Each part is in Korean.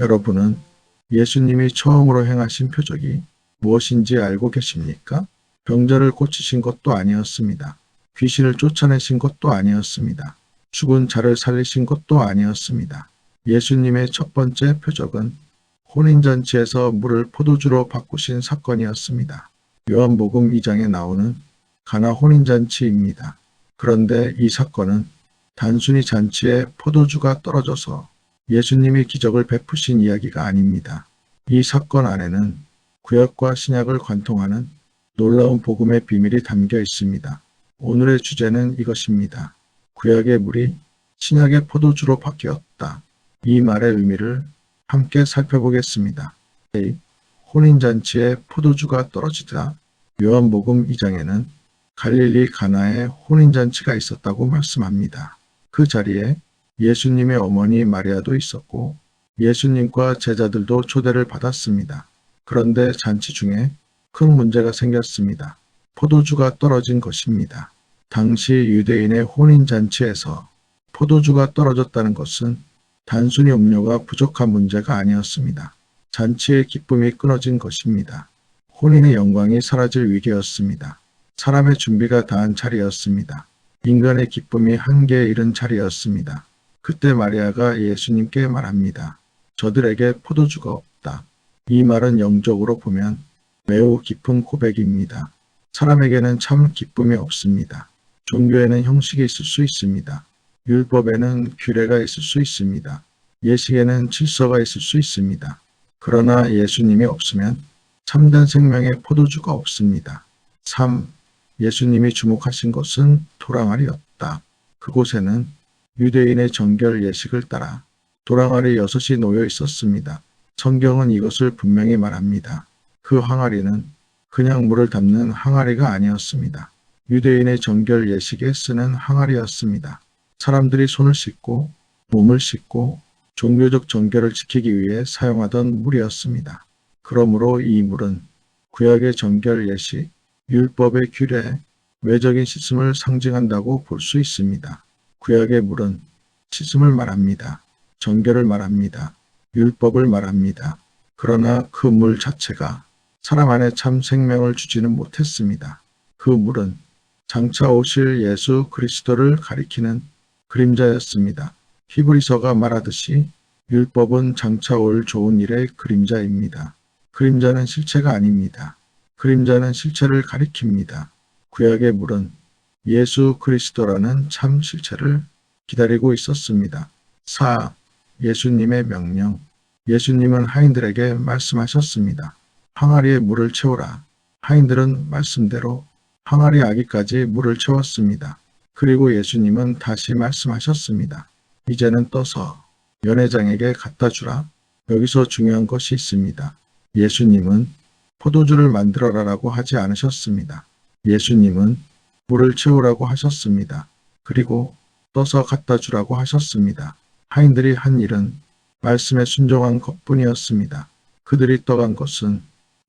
여러분은 예수님이 처음으로 행하신 표적이 무엇인지 알고 계십니까? 병자를 고치신 것도 아니었습니다. 귀신을 쫓아내신 것도 아니었습니다. 죽은 자를 살리신 것도 아니었습니다. 예수님의 첫 번째 표적은 혼인잔치에서 물을 포도주로 바꾸신 사건이었습니다. 요한복음 2장에 나오는 가나 혼인잔치입니다. 그런데 이 사건은 단순히 잔치에 포도주가 떨어져서 예수님이 기적을 베푸신 이야기가 아닙니다. 이 사건 안에는 구약과 신약을 관통하는 놀라운 복음의 비밀이 담겨 있습니다. 오늘의 주제는 이것입니다. 구약의 물이 신약의 포도주로 바뀌었다. 이 말의 의미를 함께 살펴보겠습니다. 혼인잔치에 포도주가 떨어지자 요한복음 2장에는 갈릴리 가나에 혼인잔치가 있었다고 말씀합니다. 그 자리에 예수님의 어머니 마리아도 있었고 예수님과 제자들도 초대를 받았습니다. 그런데 잔치 중에 큰 문제가 생겼습니다. 포도주가 떨어진 것입니다. 당시 유대인의 혼인잔치에서 포도주가 떨어졌다는 것은 단순히 음료가 부족한 문제가 아니었습니다. 잔치의 기쁨이 끊어진 것입니다. 혼인의 영광이 사라질 위기였습니다. 사람의 준비가 다한 자리였습니다. 인간의 기쁨이 한계에 이른 자리였습니다. 그때 마리아가 예수님께 말합니다. 저들에게 포도주가 없다. 이 말은 영적으로 보면 매우 깊은 고백입니다. 사람에게는 참 기쁨이 없습니다. 종교에는 형식이 있을 수 있습니다. 율법에는 규례가 있을 수 있습니다. 예식에는 질서가 있을 수 있습니다. 그러나 예수님이 없으면 참된 생명의 포도주가 없습니다. 3. 예수님이 주목하신 것은 도랑알이었다. 그곳에는 유대인의 정결 예식을 따라 도랑알이 6이 놓여 있었습니다. 성경은 이것을 분명히 말합니다. 그 항아리는 그냥 물을 담는 항아리가 아니었습니다. 유대인의 정결 예식에 쓰는 항아리였습니다. 사람들이 손을 씻고 몸을 씻고 종교적 정결을 지키기 위해 사용하던 물이었습니다. 그러므로 이 물은 구약의 정결 예식, 율법의 규례, 외적인 씻음을 상징한다고 볼 수 있습니다. 구약의 물은 씻음을 말합니다. 정결을 말합니다. 율법을 말합니다. 그러나 그 물 자체가 사람 안에 참 생명을 주지는 못했습니다. 그 물은 장차 오실 예수 그리스도를 가리키는 그림자였습니다. 히브리서가 말하듯이 율법은 장차 올 좋은 일의 그림자입니다. 그림자는 실체가 아닙니다. 그림자는 실체를 가리킵니다. 구약의 물은 예수 그리스도라는 참 실체를 기다리고 있었습니다. 4. 예수님의 명령. 예수님은 하인들에게 말씀하셨습니다. 항아리에 물을 채우라. 하인들은 말씀대로 항아리 아기까지 물을 채웠습니다. 그리고 예수님은 다시 말씀하셨습니다. 이제는 떠서 연회장에게 갖다 주라. 여기서 중요한 것이 있습니다. 예수님은 포도주를 만들어라라고 하지 않으셨습니다. 예수님은 물을 채우라고 하셨습니다. 그리고 떠서 갖다 주라고 하셨습니다. 하인들이 한 일은 말씀에 순종한 것뿐이었습니다. 그들이 떠간 것은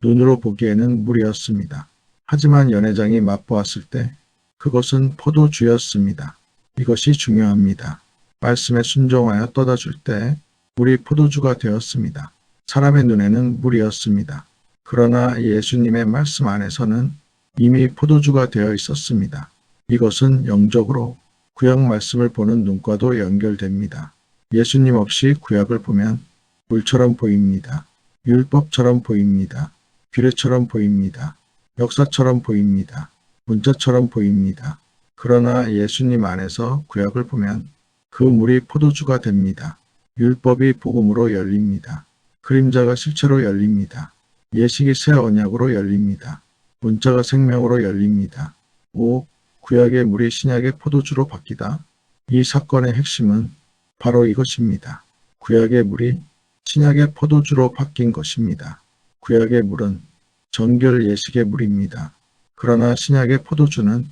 눈으로 보기에는 물이었습니다. 하지만 연회장이 맛보았을 때 그것은 포도주였습니다. 이것이 중요합니다. 말씀에 순종하여 떠다 줄 때 물이 포도주가 되었습니다. 사람의 눈에는 물이었습니다. 그러나 예수님의 말씀 안에서는 이미 포도주가 되어 있었습니다. 이것은 영적으로 구약 말씀을 보는 눈과도 연결됩니다. 예수님 없이 구약을 보면 물처럼 보입니다. 율법처럼 보입니다. 규례처럼 보입니다. 역사처럼 보입니다. 문자처럼 보입니다. 그러나 예수님 안에서 구약을 보면 그 물이 포도주가 됩니다. 율법이 복음으로 열립니다. 그림자가 실체로 열립니다. 예식이 새 언약으로 열립니다. 문자가 생명으로 열립니다. 5. 구약의 물이 신약의 포도주로 바뀌다. 이 사건의 핵심은 바로 이것입니다. 구약의 물이 신약의 포도주로 바뀐 것입니다. 구약의 물은 정결 예식의 물입니다. 그러나 신약의 포도주는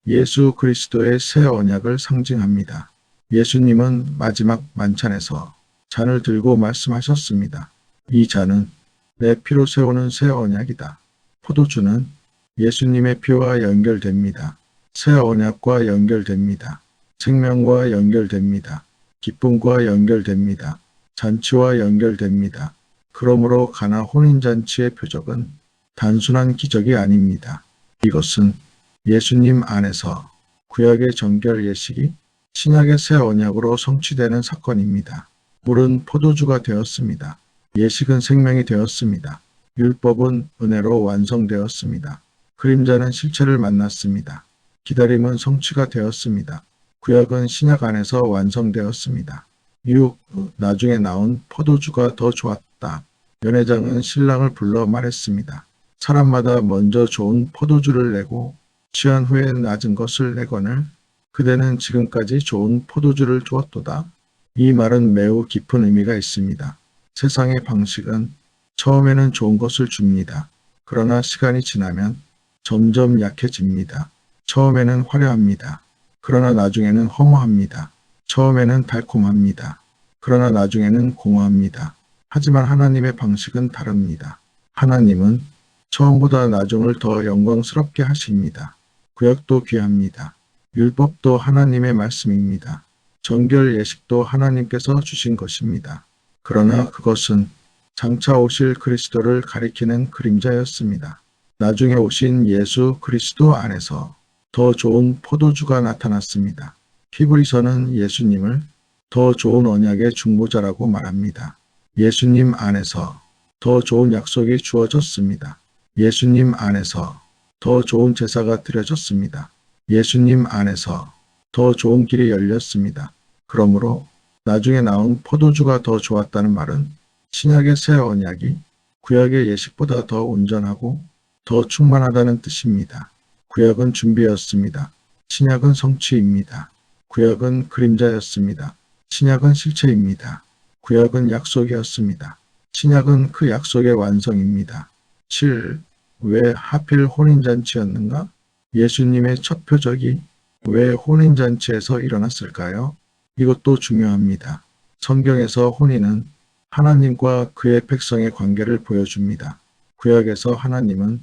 예수 그리스도의 새 언약을 상징합니다. 예수님은 마지막 만찬에서 잔을 들고 말씀하셨습니다. 이 잔은 내 피로 세우는 새 언약이다. 포도주는 예수님의 피와 연결됩니다. 새 언약과 연결됩니다. 생명과 연결됩니다. 기쁨과 연결됩니다. 잔치와 연결됩니다. 그러므로 가나 혼인잔치의 표적은 단순한 기적이 아닙니다. 이것은 예수님 안에서 구약의 정결 예식이 신약의 새 언약으로 성취되는 사건입니다. 물은 포도주가 되었습니다. 예식은 생명이 되었습니다. 율법은 은혜로 완성되었습니다. 그림자는 실체를 만났습니다. 기다림은 성취가 되었습니다. 구약은 신약 안에서 완성되었습니다. 6. 나중에 나온 포도주가 더 좋았다. 연회장은 신랑을 불러 말했습니다. 사람마다 먼저 좋은 포도주를 내고 취한 후에 낮은 것을 내거늘 그대는 지금까지 좋은 포도주를 주었도다. 이 말은 매우 깊은 의미가 있습니다. 세상의 방식은 처음에는 좋은 것을 줍니다. 그러나 시간이 지나면 점점 약해집니다. 처음에는 화려합니다. 그러나 나중에는 허무합니다. 처음에는 달콤합니다. 그러나 나중에는 공허합니다. 하지만 하나님의 방식은 다릅니다. 하나님은 처음보다 나중을 더 영광스럽게 하십니다. 구약도 귀합니다. 율법도 하나님의 말씀입니다. 정결 예식도 하나님께서 주신 것입니다. 그러나 그것은 장차 오실 그리스도를 가리키는 그림자였습니다. 나중에 오신 예수 그리스도 안에서 더 좋은 포도주가 나타났습니다. 히브리서는 예수님을 더 좋은 언약의 중보자라고 말합니다. 예수님 안에서 더 좋은 약속이 주어졌습니다. 예수님 안에서 더 좋은 제사가 드려졌습니다. 예수님 안에서 더 좋은 길이 열렸습니다. 그러므로 나중에 나온 포도주가 더 좋았다는 말은 신약의 새 언약이 구약의 예식보다 더 온전하고 더 충만하다는 뜻입니다. 구약은 준비였습니다. 신약은 성취입니다. 구약은 그림자였습니다. 신약은 실체입니다. 구약은 약속이었습니다. 신약은 그 약속의 완성입니다. 7. 왜 하필 혼인잔치였는가? 예수님의 첫 표적이 왜 혼인잔치에서 일어났을까요? 이것도 중요합니다. 성경에서 혼인은 하나님과 그의 백성의 관계를 보여줍니다. 구약에서 하나님은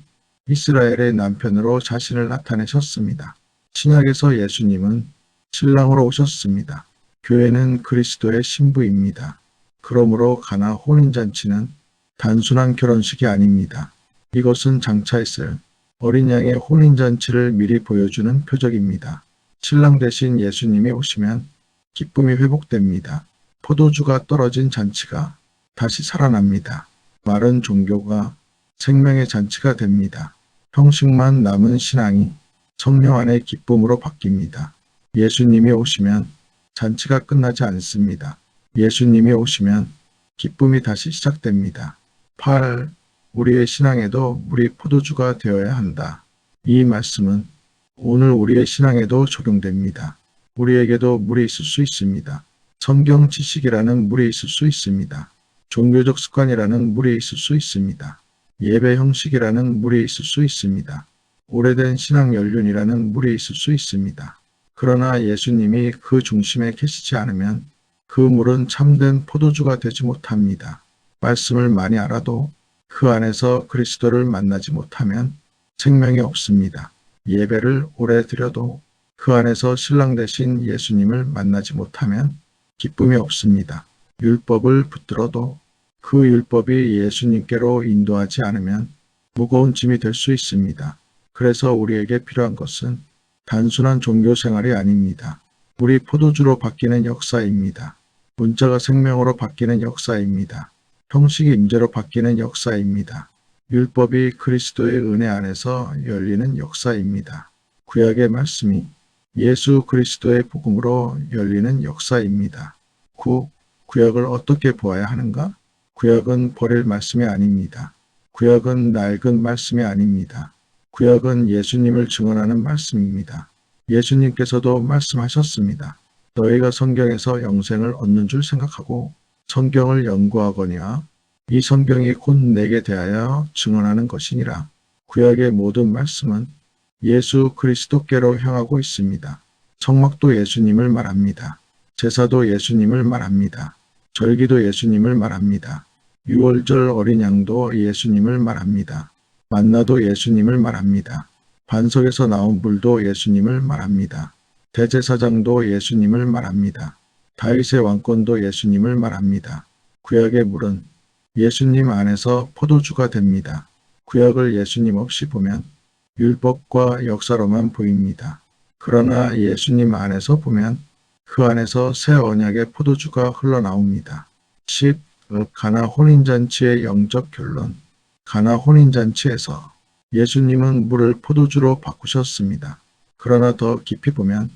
이스라엘의 남편으로 자신을 나타내셨습니다. 신약에서 예수님은 신랑으로 오셨습니다. 교회는 그리스도의 신부입니다. 그러므로 가나 혼인잔치는 단순한 결혼식이 아닙니다. 이것은 장차 있을 어린 양의 혼인잔치를 미리 보여주는 표적입니다. 신랑 대신 예수님이 오시면 기쁨이 회복됩니다. 포도주가 떨어진 잔치가 다시 살아납니다. 마른 종교가 생명의 잔치가 됩니다. 형식만 남은 신앙이 성령 안의 기쁨으로 바뀝니다. 예수님이 오시면 잔치가 끝나지 않습니다. 예수님이 오시면 기쁨이 다시 시작됩니다. 8. 우리의 신앙에도 물이 포도주가 되어야 한다. 이 말씀은 오늘 우리의 신앙에도 적용됩니다. 우리에게도 물이 있을 수 있습니다. 성경 지식이라는 물이 있을 수 있습니다. 종교적 습관이라는 물이 있을 수 있습니다. 예배 형식이라는 물이 있을 수 있습니다. 오래된 신앙 연륜이라는 물이 있을 수 있습니다. 그러나 예수님이 그 중심에 계시지 않으면 그 물은 참된 포도주가 되지 못합니다. 말씀을 많이 알아도 그 안에서 그리스도를 만나지 못하면 생명이 없습니다. 예배를 오래 드려도 그 안에서 신랑 대신 예수님을 만나지 못하면 기쁨이 없습니다. 율법을 붙들어도 그 율법이 예수님께로 인도하지 않으면 무거운 짐이 될 수 있습니다. 그래서 우리에게 필요한 것은 단순한 종교 생활이 아닙니다. 물이 포도주로 바뀌는 역사입니다. 문자가 생명으로 바뀌는 역사입니다. 형식이 임재로 바뀌는 역사입니다. 율법이 그리스도의 은혜 안에서 열리는 역사입니다. 구약의 말씀이 예수 그리스도의 복음으로 열리는 역사입니다. 9. 구약을 어떻게 보아야 하는가? 구약은 버릴 말씀이 아닙니다. 구약은 낡은 말씀이 아닙니다. 구약은 예수님을 증언하는 말씀입니다. 예수님께서도 말씀하셨습니다. 너희가 성경에서 영생을 얻는 줄 생각하고 성경을 연구하거니와 이 성경이 곧 내게 대하여 증언하는 것이니라. 구약의 모든 말씀은 예수 그리스도께로 향하고 있습니다. 성막도 예수님을 말합니다. 제사도 예수님을 말합니다. 절기도 예수님을 말합니다. 유월절 어린 양도 예수님을 말합니다. 만나도 예수님을 말합니다. 반석에서 나온 물도 예수님을 말합니다. 대제사장도 예수님을 말합니다. 다윗의 왕권도 예수님을 말합니다. 구약의 물은 예수님 안에서 포도주가 됩니다. 구약을 예수님 없이 보면 율법과 역사로만 보입니다. 그러나 예수님 안에서 보면 그 안에서 새 언약의 포도주가 흘러나옵니다. 10. 가나 혼인잔치의 영적 결론. 가나 혼인잔치에서 예수님은 물을 포도주로 바꾸셨습니다. 그러나 더 깊이 보면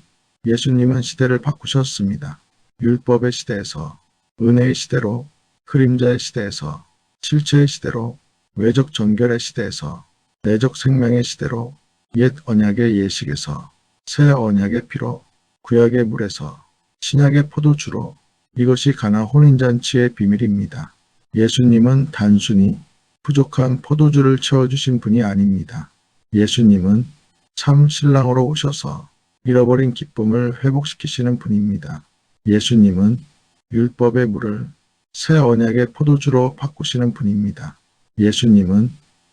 예수님은 시대를 바꾸셨습니다. 율법의 시대에서 은혜의 시대로, 그림자의 시대에서 실체의 시대로, 외적 정결의 시대에서 내적 생명의 시대로, 옛 언약의 예식에서 새 언약의 피로, 구약의 물에서 신약의 포도주로, 이것이 가나 혼인잔치의 비밀입니다. 예수님은 단순히 부족한 포도주를 채워주신 분이 아닙니다. 예수님은 참 신랑으로 오셔서 잃어버린 기쁨을 회복시키시는 분입니다. 예수님은 율법의 물을 새 언약의 포도주로 바꾸시는 분입니다. 예수님은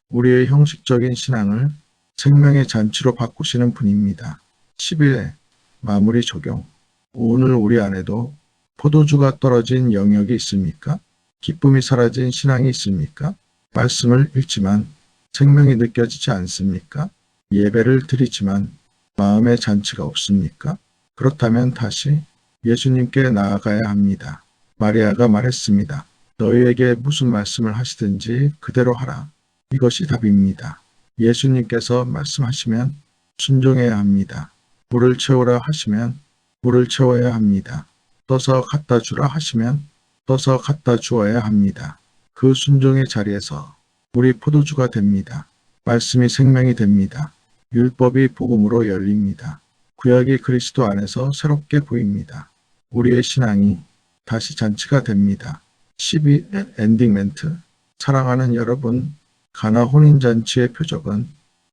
우리의 형식적인 신앙을 생명의 잔치로 바꾸시는 분입니다. 11회 마무리 적용. 오늘 우리 안에도 포도주가 떨어진 영역이 있습니까? 기쁨이 사라진 신앙이 있습니까? 말씀을 읽지만 생명이 느껴지지 않습니까? 예배를 드리지만 마음의 잔치가 없습니까? 그렇다면 다시 예수님께 나아가야 합니다. 마리아가 말했습니다. 너희에게 무슨 말씀을 하시든지 그대로 하라. 이것이 답입니다. 예수님께서 말씀하시면 순종해야 합니다. 물을 채우라 하시면 물을 채워야 합니다. 떠서 갖다 주라 하시면 떠서 갖다 주어야 합니다. 그 순종의 자리에서 물이 포도주가 됩니다. 말씀이 생명이 됩니다. 율법이 복음으로 열립니다. 구약이 그리스도 안에서 새롭게 보입니다. 우리의 신앙이 다시 잔치가 됩니다. 12. 엔딩 멘트. 사랑하는 여러분, 가나 혼인잔치의 표적은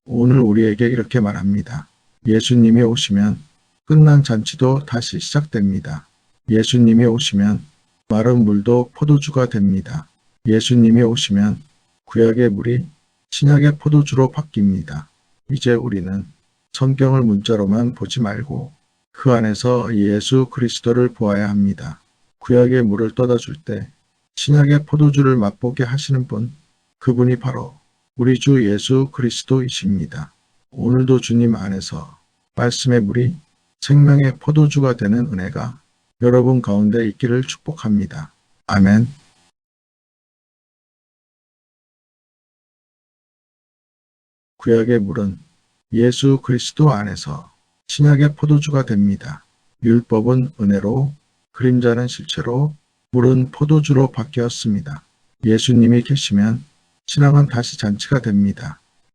오늘 우리에게 이렇게 말합니다. 예수님이 오시면 끝난 잔치도 다시 시작됩니다. 예수님이 오시면 마른 물도 포도주가 됩니다. 예수님이 오시면 구약의 물이 신약의 포도주로 바뀝니다. 이제 우리는 성경을 문자로만 보지 말고 그 안에서 예수 그리스도를 보아야 합니다. 구약의 물을 떠다 줄 때 신약의 포도주를 맛보게 하시는 분, 그분이 바로 우리 주 예수 그리스도이십니다. 오늘도 주님 안에서 말씀의 물이 생명의 포도주가 되는 은혜가 여러분 가운데 있기를 축복합니다. 아멘. 구약의 물은 예수 그리스도 안에서 신약의 포도주가 됩니다. 율법은 은혜로, 그림자는 실체로, 물은 포도주로 바뀌었습니다. 예수님이 계시면 신앙은 다시 잔치가 됩니다.